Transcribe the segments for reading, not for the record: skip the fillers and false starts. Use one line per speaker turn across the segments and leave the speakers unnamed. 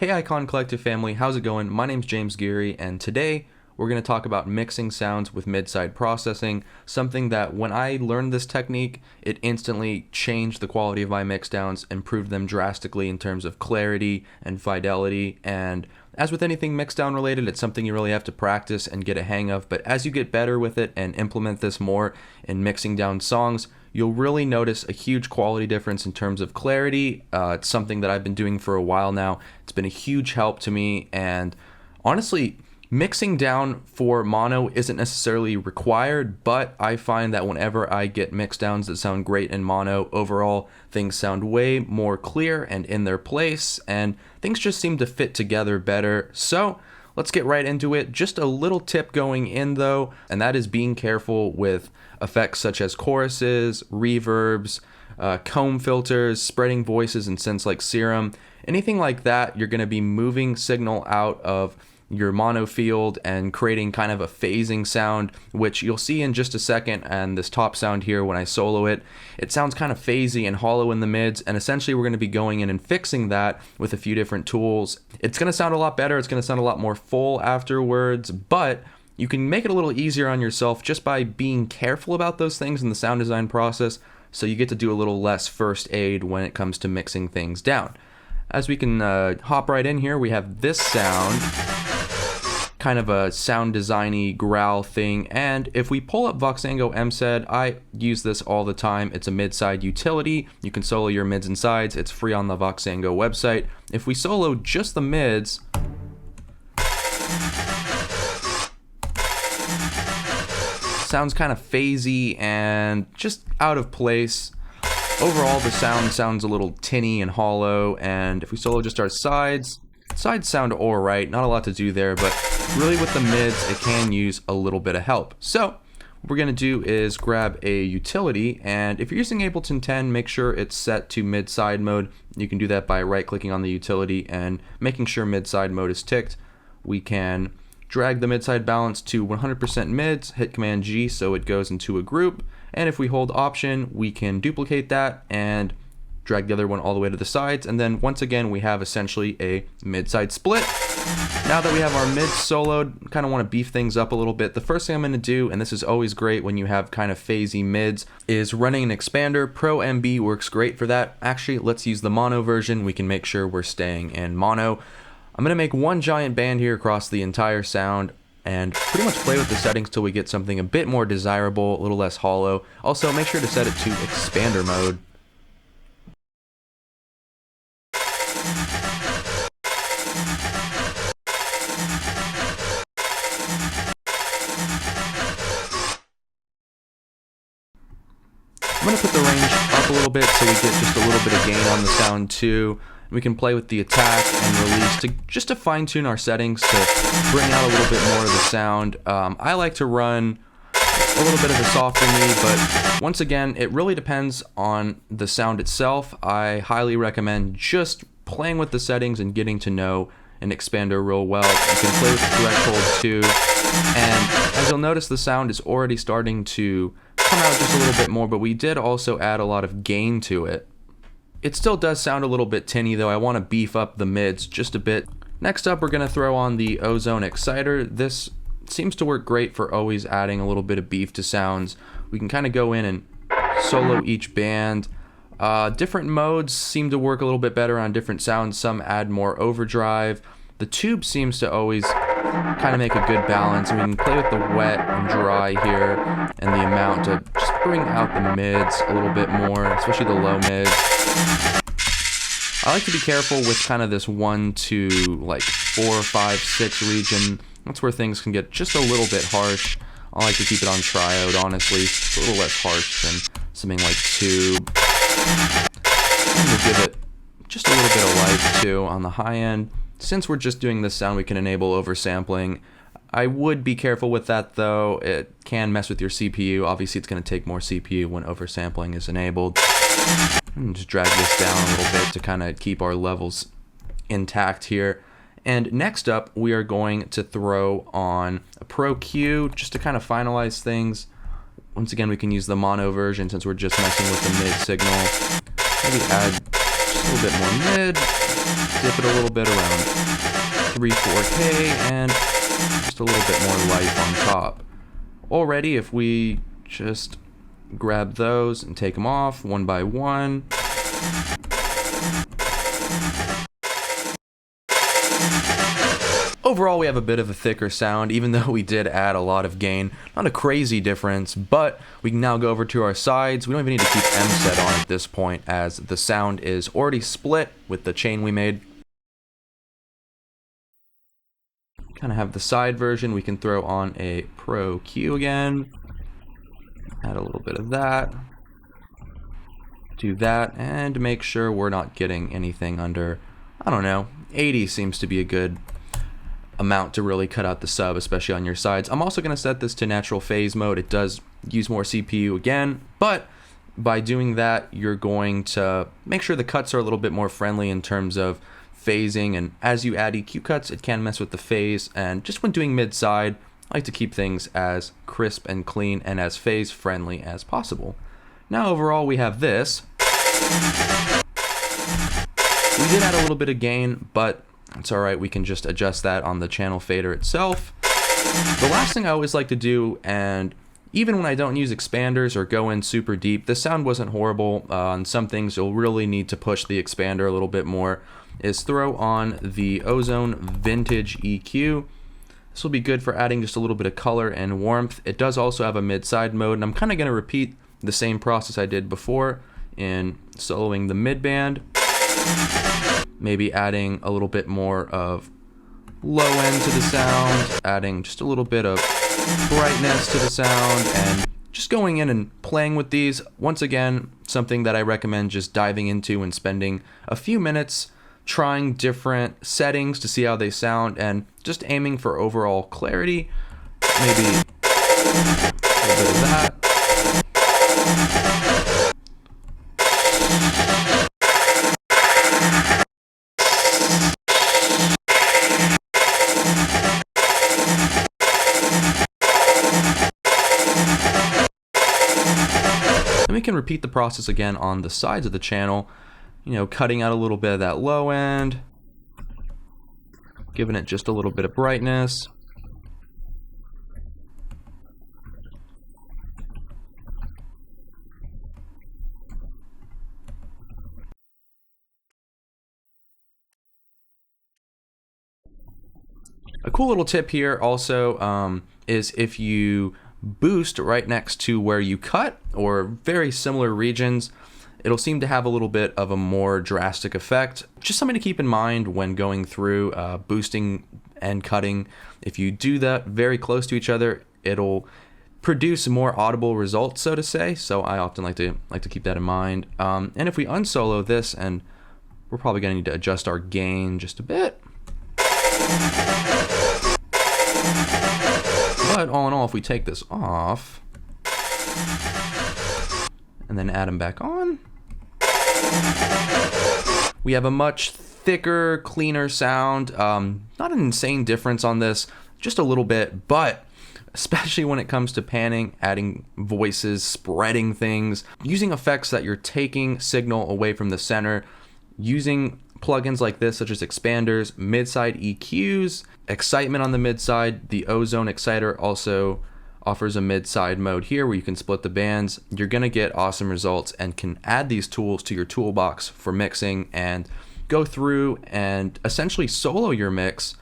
Hey Icon Collective family, how's it going? My name's James Geary, and today we're going to talk about mixing sounds with mid-side processing, something that when I learned this technique, it instantly changed the quality of my mixdowns, improved them drastically in terms of clarity and fidelity, and as with anything mixdown related, it's something you really have to practice and get a hang of, but as you get better with it and implement this more in mixing down songs, you'll really notice a huge quality difference in terms of clarity. It's something that I've been doing for a while now. It's been a huge help to me, and honestly, mixing down for mono isn't necessarily required, but I find that whenever I get mix downs that sound great in mono, overall things sound way more clear and in their place, and things just seem to fit together better. So let's get right into it. Just a little tip going in though, and that is being careful with effects such as choruses, reverbs, comb filters, spreading voices and synths like Serum. Anything like that, you're going to be moving signal out of your mono field and creating kind of a phasing sound, which you'll see in just a second. And this top sound here, when I solo it, it sounds kind of phasey and hollow in the mids, and essentially we're going to be going in and fixing that with a few different tools. It's going to sound a lot better, it's going to sound a lot more full afterwards, but you can make it a little easier on yourself just by being careful about those things in the sound design process, so you get to do a little less first aid when it comes to mixing things down. As we can hop right in here, we have this sound, kind of a sound designy growl thing, and if we pull up Voxengo MSED, I use this all the time. It's a mid-side utility. You can solo your mids and sides. It's free on the Voxengo website. If we solo just the mids, sounds kind of phasey and just out of place. Overall, the sound sounds a little tinny and hollow, and if we solo just our sides sound alright, not a lot to do there, but really with the mids, it can use a little bit of help. So what we're going to do is grab a utility, and if you're using Ableton 10, make sure it's set to mid-side mode. You can do that by right-clicking on the utility and making sure mid-side mode is ticked. We can drag the mid-side balance to 100% mids, hit Command G so it goes into a group, and if we hold Option, we can duplicate that and drag the other one all the way to the sides, and then once again we have essentially a mid-side split. Now that we have our mids soloed, kind of want to beef things up a little bit. The first thing I'm going to do, and this is always great when you have kind of phasey mids, is running an expander. Pro MB works great for that. Actually, let's use the mono version. We can make sure we're staying in mono. I'm going to make one giant band here across the entire sound and pretty much play with the settings till we get something a bit more desirable, a little less hollow. Also, make sure to set it to expander mode. I'm going to put the range up a little bit so we get just a little bit of gain on the sound too. We can play with the attack and release just to fine tune our settings to bring out a little bit more of the sound. I like to run a little bit of a softer knee, but once again, it really depends on the sound itself. I highly recommend just playing with the settings and getting to know an expander real well. You can play with the threshold too, and as you'll notice, the sound is already starting to come out just a little bit more, but we did also add a lot of gain to it. It still does sound a little bit tinny though. I want to beef up the mids just a bit. Next up, we're going to throw on the Ozone Exciter. This seems to work great for always adding a little bit of beef to sounds. We can kind of go in and solo each band. Different modes seem to work a little bit better on different sounds. Some add more overdrive. The tube seems to always kind of make a good balance. We can play with the wet and dry here and the amount to just bring out the mids a little bit more, especially the low mids. I like to be careful with kind of this 1 to like 4, 5, 6 region. That's where things can get just a little bit harsh. I like to keep it on triode, honestly. It's a little less harsh than something like tube. And we'll give it just a little bit of life too on the high end. Since we're just doing this sound, we can enable oversampling. I would be careful with that though. It can mess with your CPU. Obviously, it's going to take more CPU when oversampling is enabled. And just drag this down a little bit to kind of keep our levels intact here. And next up, we are going to throw on a Pro Q just to kind of finalize things. Once again, we can use the mono version since we're just messing with the mid signal. Maybe add just a little bit more mid. dip it a little bit around 3-4K and just a little bit more life on top. Already, if we just grab those and take them off one by one. Overall, we have a bit of a thicker sound, even though we did add a lot of gain. Not a crazy difference, but we can now go over to our sides. We don't even need to keep M set on at this point, as the sound is already split with the chain we made. Kind of have the side version. We can throw on a Pro Q again. Add a little bit of that. Do that, and make sure we're not getting anything under, I don't know, 80 seems to be a good amount to really cut out the sub, especially on your sides. I'm also going to set this to natural phase mode. It does use more CPU again, but by doing that, you're going to make sure the cuts are a little bit more friendly in terms of phasing, and as you add EQ cuts, it can mess with the phase. And just when doing mid-side, I like to keep things as crisp and clean and as phase friendly as possible. Now overall, we have this. We did add a little bit of gain, but it's alright, we can just adjust that on the channel fader itself. The last thing I always like to do, and even when I don't use expanders or go in super deep, the sound wasn't horrible. On some things you'll really need to push the expander a little bit more, is throw on the Ozone Vintage Eq. This will be good for adding just a little bit of color and warmth. It does also have a mid-side mode, and I'm kind of going to repeat the same process I did before in soloing the mid-band. Maybe adding a little bit more of low end to the sound, adding just a little bit of brightness to the sound, and just going in and playing with these. Once again, something that I recommend just diving into and spending a few minutes trying different settings to see how they sound, and just aiming for overall clarity. Maybe a little bit of that. And we can repeat the process again on the sides of the channel, you know, cutting out a little bit of that low end, giving it just a little bit of brightness. A cool little tip here also is if you boost right next to where you cut, or very similar regions, it'll seem to have a little bit of a more drastic effect. Just something to keep in mind when going through boosting and cutting. If you do that very close to each other, it'll produce more audible results, so to say. So I often like to keep that in mind. And if we unsolo this, and we're probably going to need to adjust our gain just a bit. But all in all, if we take this off and then add them back on, we have a much thicker, cleaner sound. Not an insane difference on this, just a little bit, but especially when it comes to panning, adding voices, spreading things, using effects that you're taking signal away from the center, using plugins like this, such as expanders, mid-side EQs, excitement on the mid-side. The Ozone Exciter also offers a mid-side mode here where you can split the bands. You're gonna get awesome results and can add these tools to your toolbox for mixing and go through and essentially solo your mix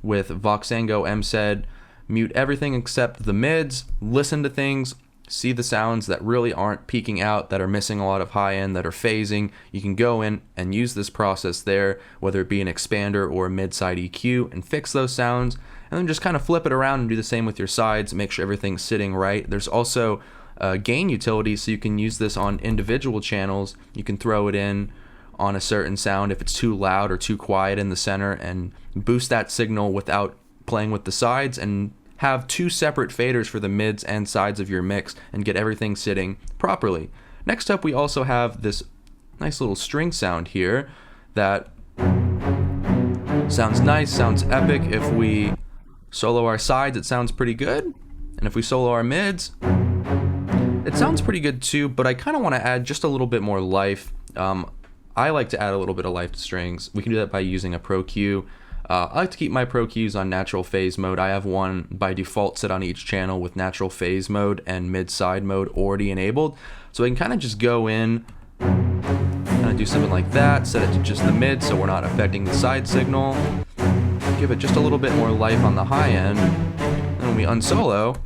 with Voxengo MSED, mute everything except the mids, listen to things, see the sounds that really aren't peaking out, that are missing a lot of high end, that are phasing. You can go in and use this process there, whether it be an expander or a mid-side EQ, and fix those sounds, and then just kind of flip it around and do the same with your sides, make sure everything's sitting right. There's also gain utility, so you can use this on individual channels. You can throw it in on a certain sound if it's too loud or too quiet in the center, and boost that signal without playing with the sides, and have two separate faders for the mids and sides of your mix and get everything sitting properly. Next up, we also have this nice little string sound here that sounds nice, sounds epic. If we solo our sides, it sounds pretty good. And if we solo our mids, it sounds pretty good too, but I kind of want to add just a little bit more life. I like to add a little bit of life to strings. We can do that by using a Pro Q. I like to keep my Pro Qs on natural phase mode. I have one by default set on each channel with natural phase mode and mid-side mode already enabled. So I can kind of just go in, kind of do something like that, set it to just the mid so we're not affecting the side signal. Give it just a little bit more life on the high end. And when we unsolo,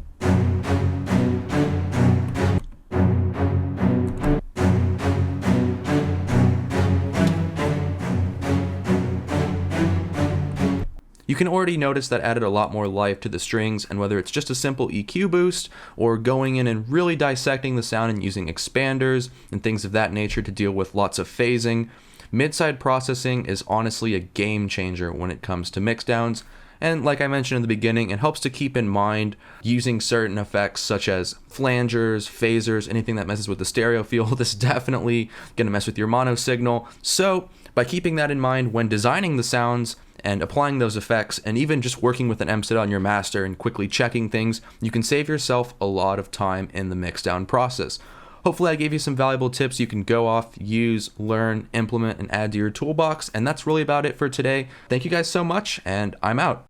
you can already notice that added a lot more life to the strings, and whether it's just a simple EQ boost or going in and really dissecting the sound and using expanders and things of that nature to deal with lots of phasing, mid-side processing is honestly a game changer when it comes to mixdowns. And like I mentioned in the beginning, it helps to keep in mind using certain effects such as flangers, phasers, anything that messes with the stereo field. This is definitely going to mess with your mono signal. So by keeping that in mind when designing the sounds and applying those effects, and even just working with an MSID on your master and quickly checking things, you can save yourself a lot of time in the mixdown process. Hopefully I gave you some valuable tips you can go off, use, learn, implement, and add to your toolbox. And that's really about it for today. Thank you guys so much, and I'm out.